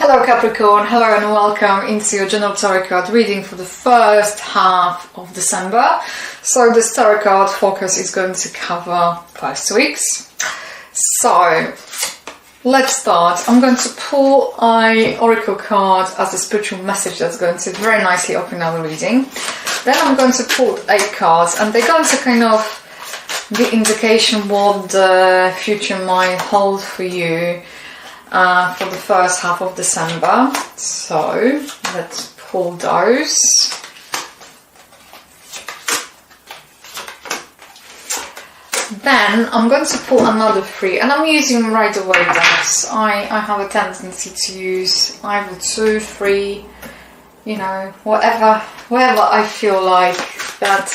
Hello Capricorn, hello and welcome into your general tarot card reading for the first half of December. So this tarot card focus is going to cover 5 weeks. So let's start. I'm going to pull an oracle card as a spiritual message that's going to very nicely open our reading. Then I'm going to pull 8 cards and they're going to kind of give indication what the future might hold for you for the first half of December. So let's pull those. Then I'm going to pull another 3, and I'm using right away dice. I have a tendency to use either 2, 3, you know, whatever I feel like that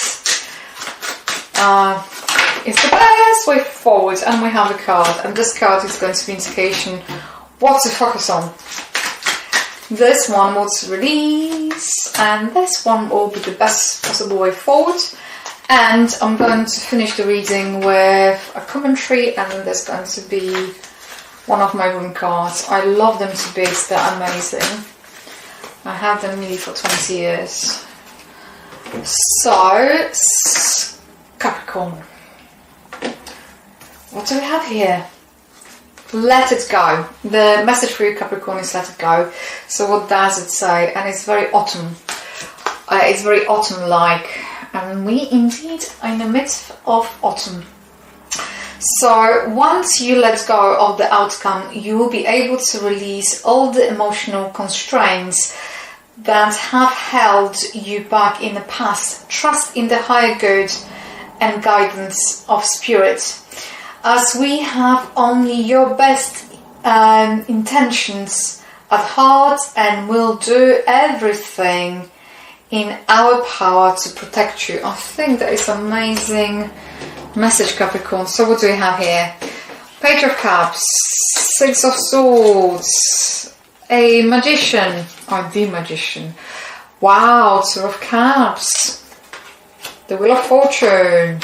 is the best way forward. And we have a card, and this card is going to be indication what to focus on. This one will release, and this one will be the best possible way forward. And I'm going to finish the reading with a commentary, and then there's going to be one of my rune cards. I love them to bits, they're amazing. I have them nearly for 20 years. So, Capricorn. What do we have here? Let it go. The message for you, Capricorn, is let it go. So what does it say? And it's very autumn. It's very autumn-like. And we indeed are in the midst of autumn. So once you let go of the outcome, you will be able to release all the emotional constraints that have held you back in the past. Trust in the higher good and guidance of spirit, as we have only your best intentions at heart and will do everything in our power to protect you. I think that is an amazing message, Capricorn. So what do we have here? Page of Cups, 6 of Swords, a Magician, or the Magician. Wow, 2 of Cups, the Wheel of Fortune,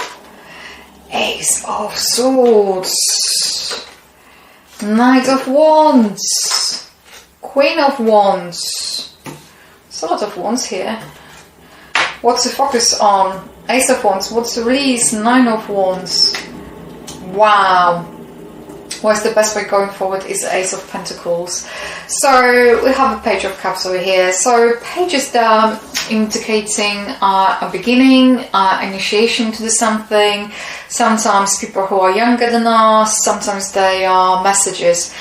Ace of Swords, Knight of Wands, Queen of Wands. There's a lot of wands here. What to focus on? Ace of Wands. What to release? 9 of Wands. Wow. What's the best way going forward is Ace of Pentacles. So we have a Page of Cups over here. So pages there indicating a beginning, initiation to do something. Sometimes people who are younger than us, sometimes they are messages.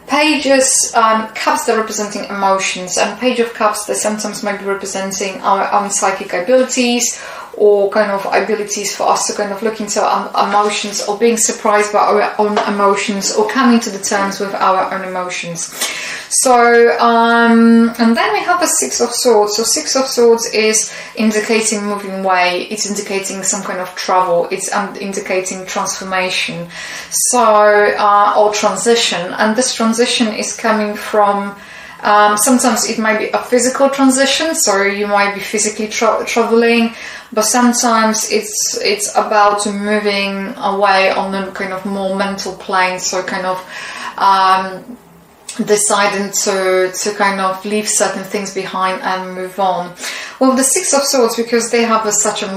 Pages, cups, they're representing emotions, and Page of Cups, they sometimes might be representing our own psychic abilities, or kind of abilities for us to kind of look into our emotions, or being surprised by our own emotions, or coming to the terms with our own emotions. So, and then we have a 6 of Swords. So 6 of Swords is indicating moving away, it's indicating some kind of travel, it's indicating transformation, so, or transition. And this transition is coming from, sometimes it might be a physical transition, so you might be physically traveling, but sometimes it's about moving away on the kind of more mental plane, so kind of deciding to kind of leave certain things behind and move on. Well, the 6 of Swords, because they have such a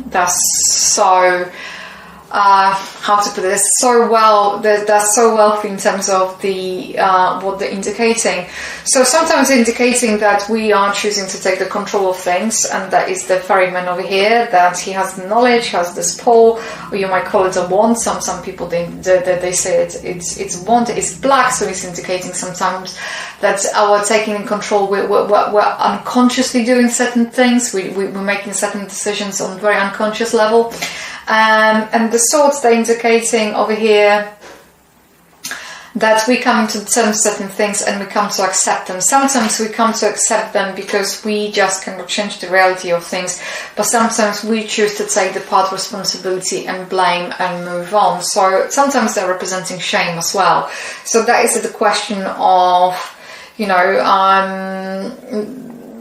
that's so how to put it, they're so wealthy in terms of the what they're indicating. So sometimes indicating that we are choosing to take the control of things, and that is the ferryman over here, that he has the knowledge, has this pull, or you might call it a wand. Some people they say it's wand, it's black, so it's indicating sometimes that our taking in control, we're unconsciously doing certain things, we're making certain decisions on a very unconscious level. And the swords, they're indicating over here that we come into terms with certain things and we come to accept them. Sometimes we come to accept them because we just cannot change the reality of things, but sometimes we choose to take the part of responsibility and blame and move on. So sometimes they're representing shame as well. So that is the question of, you know,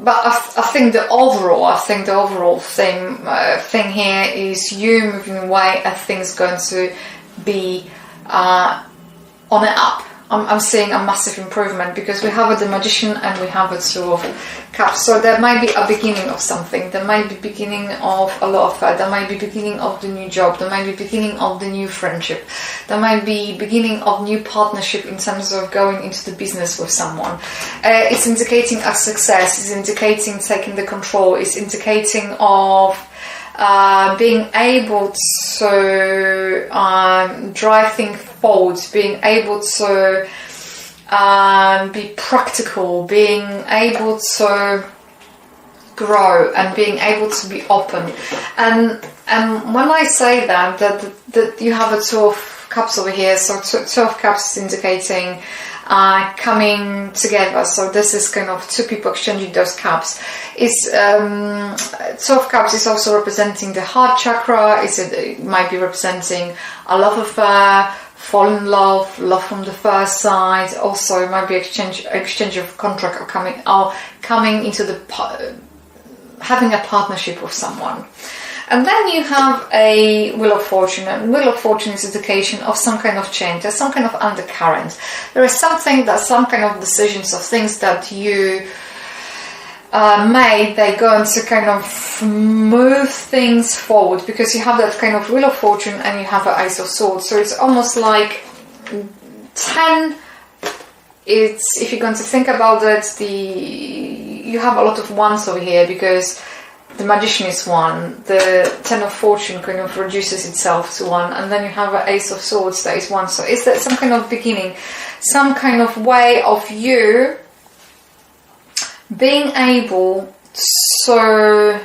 but I think the overall thing here is you moving away. I think is going to be on an up. I'm seeing a massive improvement, because we have the Magician and we have a Two of Cups. So there might be a beginning of something. There might be beginning of a love affair. There might be beginning of the new job. There might be beginning of the new friendship. There might be beginning of new partnership in terms of going into the business with someone. It's indicating a success. It's indicating taking the control. It's indicating of being able to drive things forward, being able to be practical, being able to grow, and being able to be open. And when I say that you have a Two of Cups over here, so Two of Cups is indicating coming together. So this is kind of two people exchanging those cups. It's Two of Cups is also representing the heart chakra. It might be representing a love affair, fall in love from the first sight. Also, it might be exchange of contract, or coming into the having a partnership with someone. And then you have a Wheel of Fortune, and Wheel of Fortune is indication of some kind of change. There's some kind of undercurrent. There is some kind of decisions of things that you made. They're going to kind of move things forward, because you have that kind of Wheel of Fortune and you have an Ace of Swords. So it's almost like 10. If you're going to think about it, you have a lot of ones over here, because the Magician is 1, the 10 of Fortune kind of reduces itself to 1, and then you have an Ace of Swords that is 1. So is that some kind of beginning, some kind of way of you being able to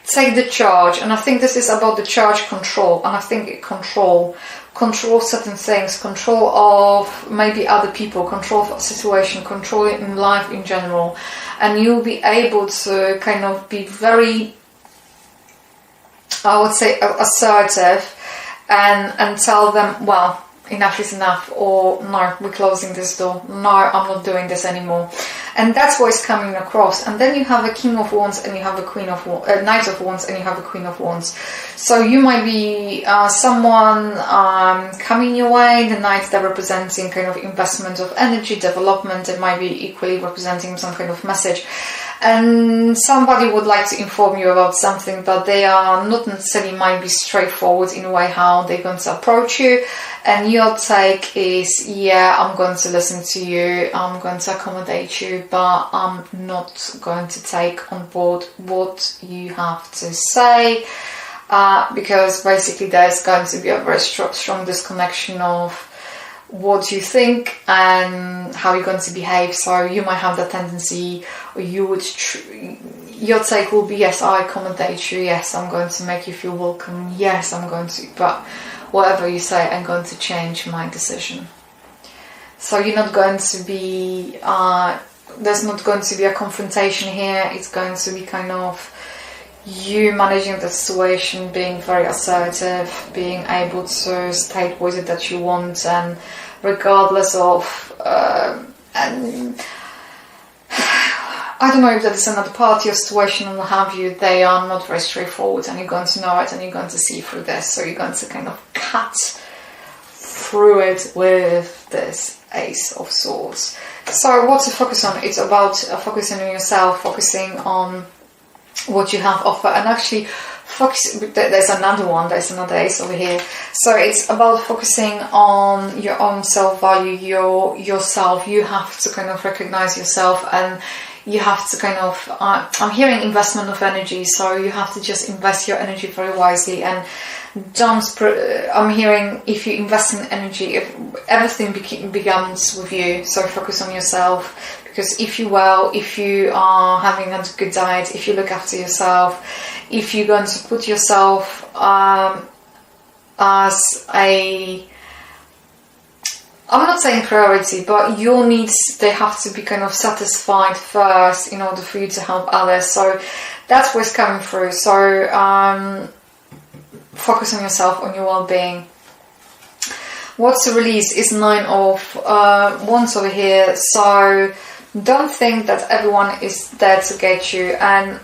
take the charge? And I think this is about the charge control, and I think control certain things, control of maybe other people, control of a situation, control in life in general, and you'll be able to kind of be very, I would say, assertive and tell them, well, enough is enough, or no, we're closing this door, no, I'm not doing this anymore. And that's what is coming across. And then you have a King of Wands and you have a Knight of Wands and you have a Queen of Wands. So you might be someone coming your way. The Knight, they're representing kind of investment of energy, development. It might be equally representing some kind of message. And somebody would like to inform you about something, but they are not necessarily might be straightforward in a way how they're going to approach you. And your take is, yeah, I'm going to listen to you, I'm going to accommodate you, but I'm not going to take on board what you have to say, because basically there's going to be a very strong disconnection of what you think and how you're going to behave. So you might have the tendency, or your take will be, yes, I accommodate you, yes, I'm going to make you feel welcome, yes, I'm going to, but whatever you say, I'm going to change my decision. So you're not going to be, there's not going to be a confrontation here. It's going to be kind of you managing the situation, being very assertive, being able to state what it is that you want, and regardless of, and I don't know if that is another party or situation or what have you, they are not very straightforward, and you're going to know it and you're going to see through this. So you're going to kind of cut through it with this Ace of Swords. So what to focus on? It's about focusing on yourself, focusing on what you have offer, and actually focus. There's another Ace over here. So it's about focusing on your own self-value, yourself. You have to kind of recognize yourself, and you have to kind of, I'm hearing investment of energy, so you have to just invest your energy very wisely, and I'm hearing, if you invest in energy, if everything begins with you, so focus on yourself, because if you are having a good diet, if you look after yourself, if you're going to put yourself as a, I'm not saying priority, but your needs, they have to be kind of satisfied first in order for you to help others. So that's what's coming through. So focus on yourself, on your well-being. What's the release is 9 of Wands over here. So don't think that everyone is there to get you, and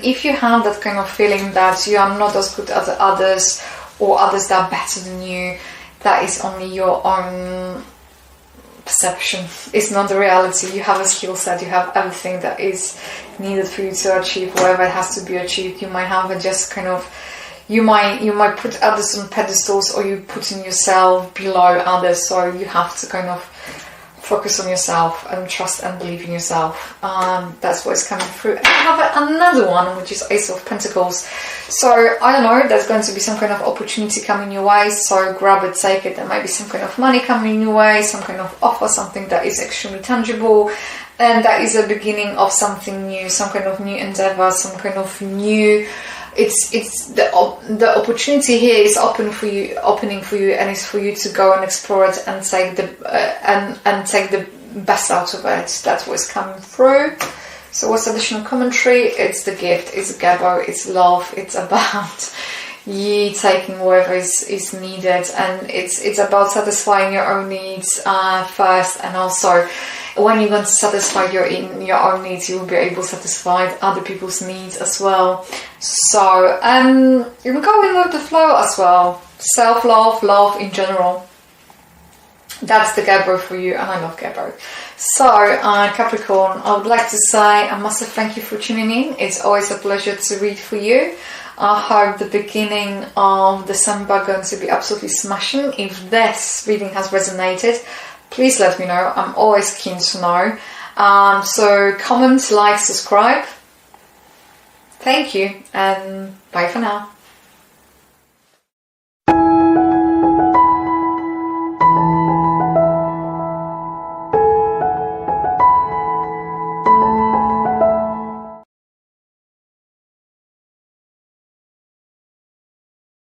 if you have that kind of feeling that you are not as good as others, or others that are better than you, that is only your own perception. It's not the reality. You have a skill set, you have everything that is needed for you to achieve whatever it has to be achieved. You might have a just kind of, you might put others on pedestals, or you putting yourself below others, so you have to kind of focus on yourself and trust and believe in yourself. That's what's coming through. I have another one, which is Ace of Pentacles. So I don't know, there's going to be some kind of opportunity coming your way, so grab it, take it. There might be some kind of money coming your way, some kind of offer, something that is extremely tangible, and that is the beginning of something new, some kind of new endeavor, some kind of new, it's the opportunity here is opening for you, and it's for you to go and explore it and take the and take the best out of it. That's what's coming through. So what's additional commentary? It's the gift, it's Gabo, it's love, it's about you taking whatever is needed, and it's about satisfying your own needs first, and also when you're going to satisfy your own needs, you will be able to satisfy other people's needs as well. So you're going with the flow as well. Self-love, love in general. That's the Gabro for you, and I love Gabro. So Capricorn, I would like to say a massive thank you for tuning in. It's always a pleasure to read for you. I hope the beginning of December going to be absolutely smashing. If this reading has resonated, please let me know. I'm always keen to know. So comment, like, subscribe. Thank you, and bye for now.